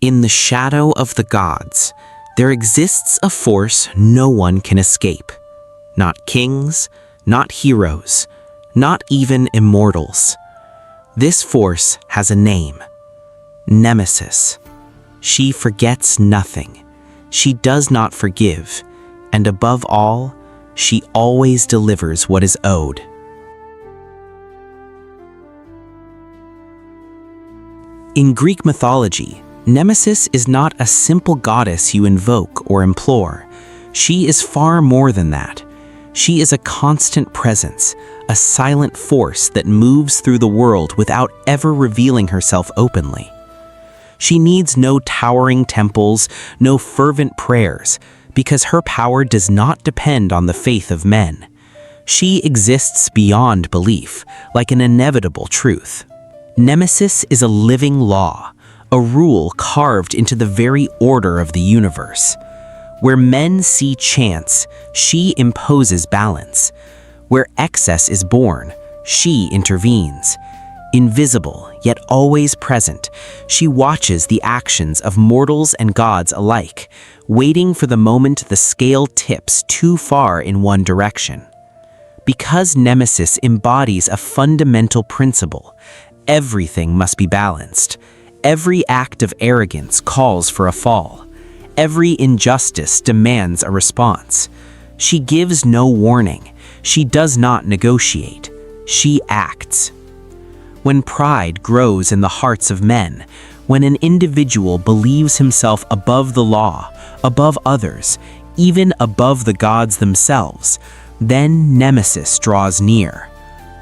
In the shadow of the gods, there exists a force no one can escape. Not kings, not heroes, not even immortals. This force has a name: Nemesis. She forgets nothing. She does not forgive, and above all, she always delivers what is owed. In Greek mythology, Nemesis is not a simple goddess you invoke or implore. She is far more than that. She is a constant presence, a silent force that moves through the world without ever revealing herself openly. She needs no towering temples, no fervent prayers, because her power does not depend on the faith of men. She exists beyond belief, like an inevitable truth. Nemesis is a living law, a rule carved into the very order of the universe. Where men see chance, she imposes balance. Where excess is born, she intervenes. Invisible, yet always present, she watches the actions of mortals and gods alike, waiting for the moment the scale tips too far in one direction. Because Nemesis embodies a fundamental principle, everything must be balanced. Every act of arrogance calls for a fall. Every injustice demands a response. She gives no warning. She does not negotiate. She acts. When pride grows in the hearts of men, when an individual believes himself above the law, above others, even above the gods themselves, then Nemesis draws near,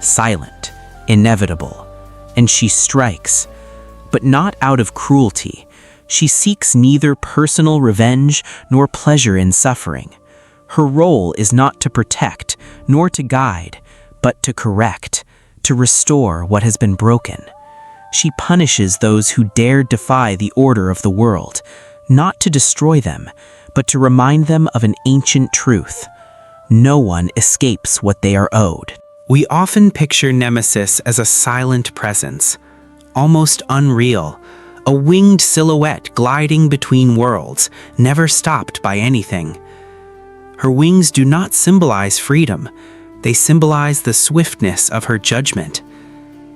silent, inevitable, and she strikes. But not out of cruelty. She seeks neither personal revenge nor pleasure in suffering. Her role is not to protect, nor to guide, but to correct, to restore what has been broken. She punishes those who dare defy the order of the world, not to destroy them, but to remind them of an ancient truth. No one escapes what they are owed. We often picture Nemesis as a silent presence, almost unreal, a winged silhouette gliding between worlds, never stopped by anything. Her wings do not symbolize freedom. They symbolize the swiftness of her judgment.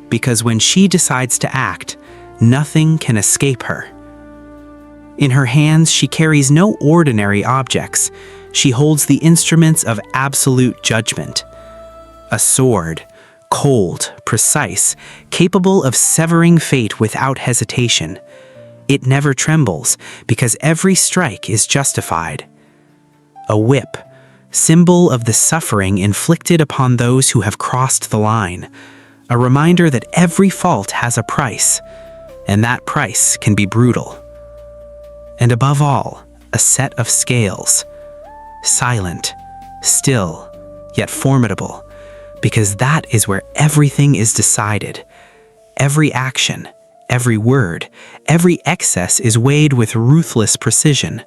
Because when she decides to act, nothing can escape her. In her hands, she carries no ordinary objects. She holds the instruments of absolute judgment. A sword, cold, precise, capable of severing fate without hesitation. It never trembles, because every strike is justified. A whip, symbol of the suffering inflicted upon those who have crossed the line. A reminder that every fault has a price, and that price can be brutal. And above all, a set of scales. Silent, still, yet formidable. Because that is where everything is decided. Every action, every word, every excess is weighed with ruthless precision.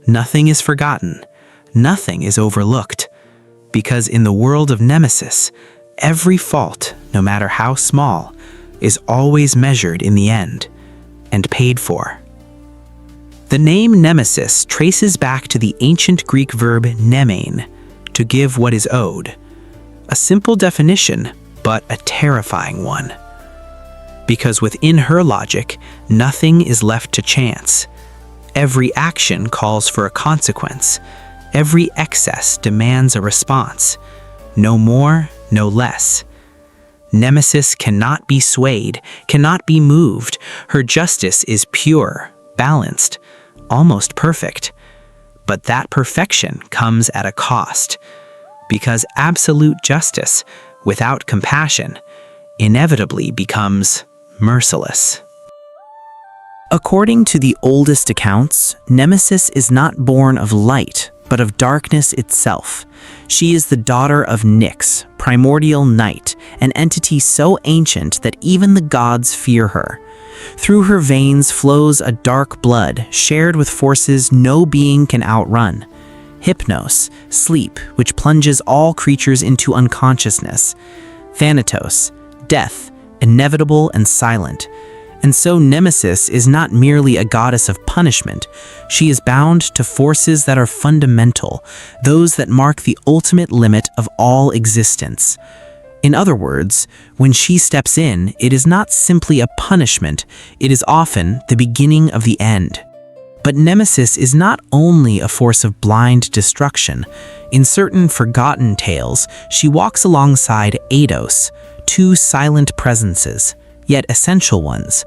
Nothing is forgotten, nothing is overlooked. Because in the world of Nemesis, every fault, no matter how small, is always measured in the end and paid for. The name Nemesis traces back to the ancient Greek verb nemein, to give what is owed. A simple definition, but a terrifying one. Because within her logic, nothing is left to chance. Every action calls for a consequence. Every excess demands a response. No more, no less. Nemesis cannot be swayed, cannot be moved. Her justice is pure, balanced, almost perfect. But that perfection comes at a cost. Because absolute justice, without compassion, inevitably becomes merciless. According to the oldest accounts, Nemesis is not born of light, but of darkness itself. She is the daughter of Nyx, primordial night, an entity so ancient that even the gods fear her. Through her veins flows a dark blood, shared with forces no being can outrun. Hypnos, sleep, which plunges all creatures into unconsciousness. Thanatos, death, inevitable and silent. And so Nemesis is not merely a goddess of punishment. She is bound to forces that are fundamental, those that mark the ultimate limit of all existence. In other words, when she steps in, it is not simply a punishment, it is often the beginning of the end. But Nemesis is not only a force of blind destruction. In certain forgotten tales, she walks alongside Eidos, two silent presences, yet essential ones.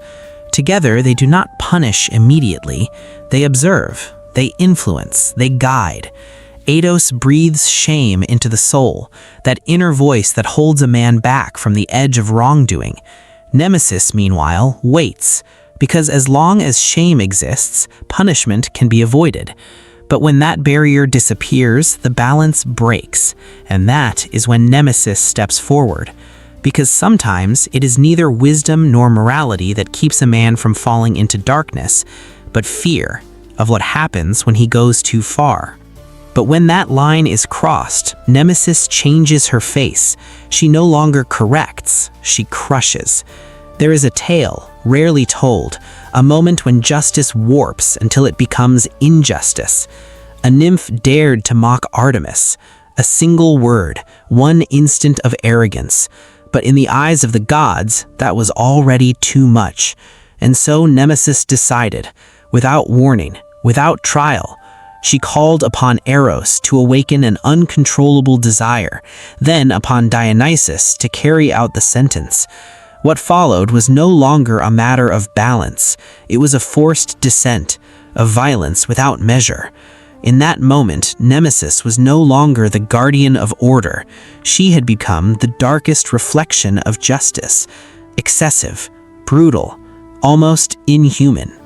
Together, they do not punish immediately. They observe, they influence, they guide. Eidos breathes shame into the soul, that inner voice that holds a man back from the edge of wrongdoing. Nemesis, meanwhile, waits, because as long as shame exists, punishment can be avoided. But when that barrier disappears, the balance breaks, and that is when Nemesis steps forward. Because sometimes it is neither wisdom nor morality that keeps a man from falling into darkness, but fear of what happens when he goes too far. But when that line is crossed, Nemesis changes her face. She no longer corrects, she crushes. There is a tale, rarely told, a moment when justice warps until it becomes injustice. A nymph dared to mock Artemis. A single word, one instant of arrogance. But in the eyes of the gods, that was already too much. And so Nemesis decided, without warning, without trial. She called upon Eros to awaken an uncontrollable desire, then upon Dionysus to carry out the sentence. What followed was no longer a matter of balance. It was a forced descent, of violence without measure. In that moment, Nemesis was no longer the guardian of order. She had become the darkest reflection of justice, excessive, brutal, almost inhuman.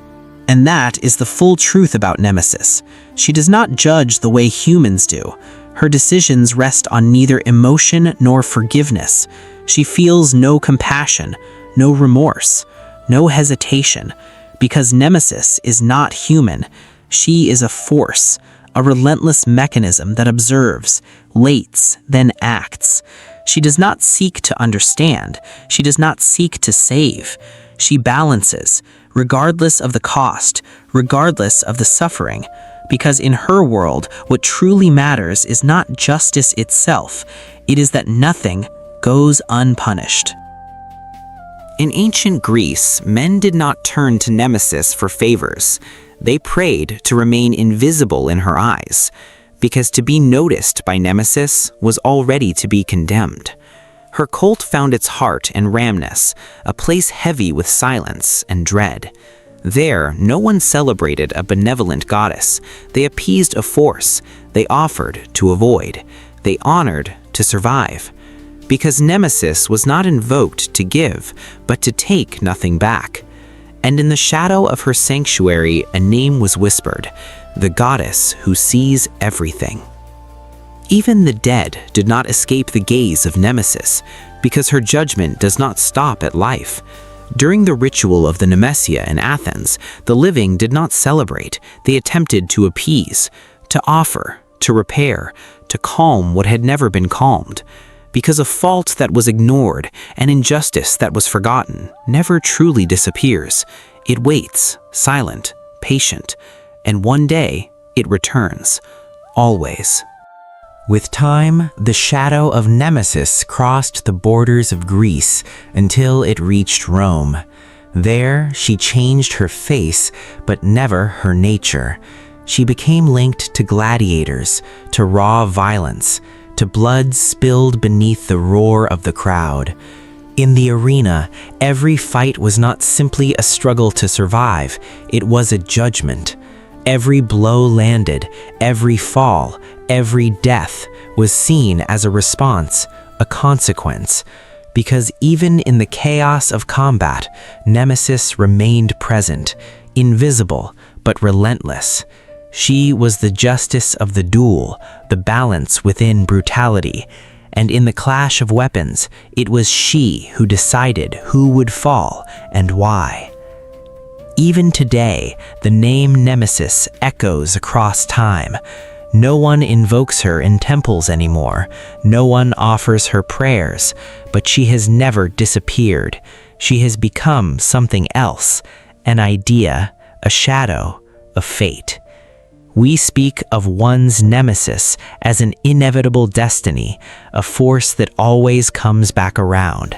And that is the full truth about Nemesis. She does not judge the way humans do. Her decisions rest on neither emotion nor forgiveness. She feels no compassion, no remorse, no hesitation, because Nemesis is not human. She is a force, a relentless mechanism that observes, waits, then acts. She does not seek to understand. She does not seek to save. She balances, regardless of the cost, regardless of the suffering, because in her world, what truly matters is not justice itself. It is that nothing goes unpunished. In ancient Greece, men did not turn to Nemesis for favors. They prayed to remain invisible in her eyes, because to be noticed by Nemesis was already to be condemned. Her cult found its heart in Rhamnus, a place heavy with silence and dread. There, no one celebrated a benevolent goddess. They appeased a force. They offered to avoid. They honored to survive. Because Nemesis was not invoked to give, but to take nothing back. And in the shadow of her sanctuary, a name was whispered, the goddess who sees everything. Even the dead did not escape the gaze of Nemesis, because her judgment does not stop at life. During the ritual of the Nemesia in Athens, the living did not celebrate. They attempted to appease, to offer, to repair, to calm what had never been calmed. Because a fault that was ignored, an injustice that was forgotten, never truly disappears. It waits, silent, patient, and one day it returns, always. With time, the shadow of Nemesis crossed the borders of Greece until it reached Rome. There, she changed her face, but never her nature. She became linked to gladiators, to raw violence, to blood spilled beneath the roar of the crowd. In the arena, every fight was not simply a struggle to survive, it was a judgment. Every blow landed, every fall, every death was seen as a response, a consequence. Because even in the chaos of combat, Nemesis remained present, invisible but relentless. She was the justice of the duel, the balance within brutality, and in the clash of weapons, it was she who decided who would fall and why. Even today, the name Nemesis echoes across time. No one invokes her in temples anymore. No one offers her prayers, but she has never disappeared. She has become something else, an idea, a shadow, a fate. We speak of one's nemesis as an inevitable destiny, a force that always comes back around.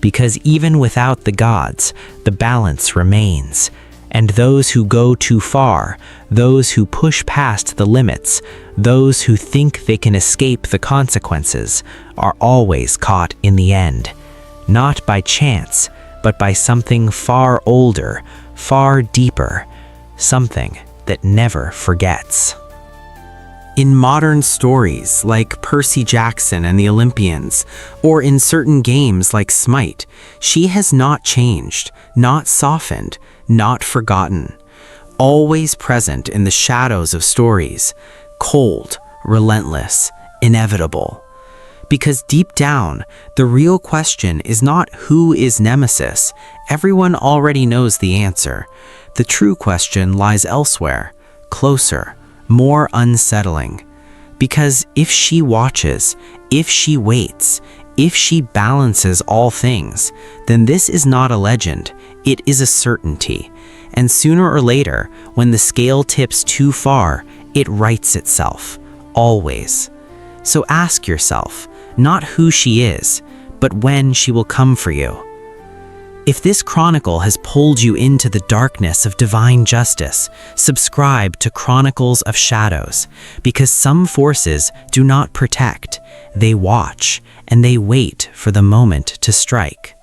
Because even without the gods, the balance remains. And those who go too far, those who push past the limits, those who think they can escape the consequences, are always caught in the end. Not by chance, but by something far older, far deeper, something that never forgets. In modern stories like Percy Jackson and the Olympians, or in certain games like Smite, she has not changed, not softened, not forgotten. Always present in the shadows of stories, cold, relentless, inevitable. Because deep down, the real question is not who is Nemesis. Everyone already knows the answer. The true question lies elsewhere, closer, more unsettling. Because if she watches, if she waits, if she balances all things, then this is not a legend, it is a certainty. And sooner or later, when the scale tips too far, it rights itself, always. So ask yourself, not who she is, but when she will come for you. If this chronicle has pulled you into the darkness of divine justice, subscribe to Chronicles of Shadows, because some forces do not protect, they watch, and they wait for the moment to strike.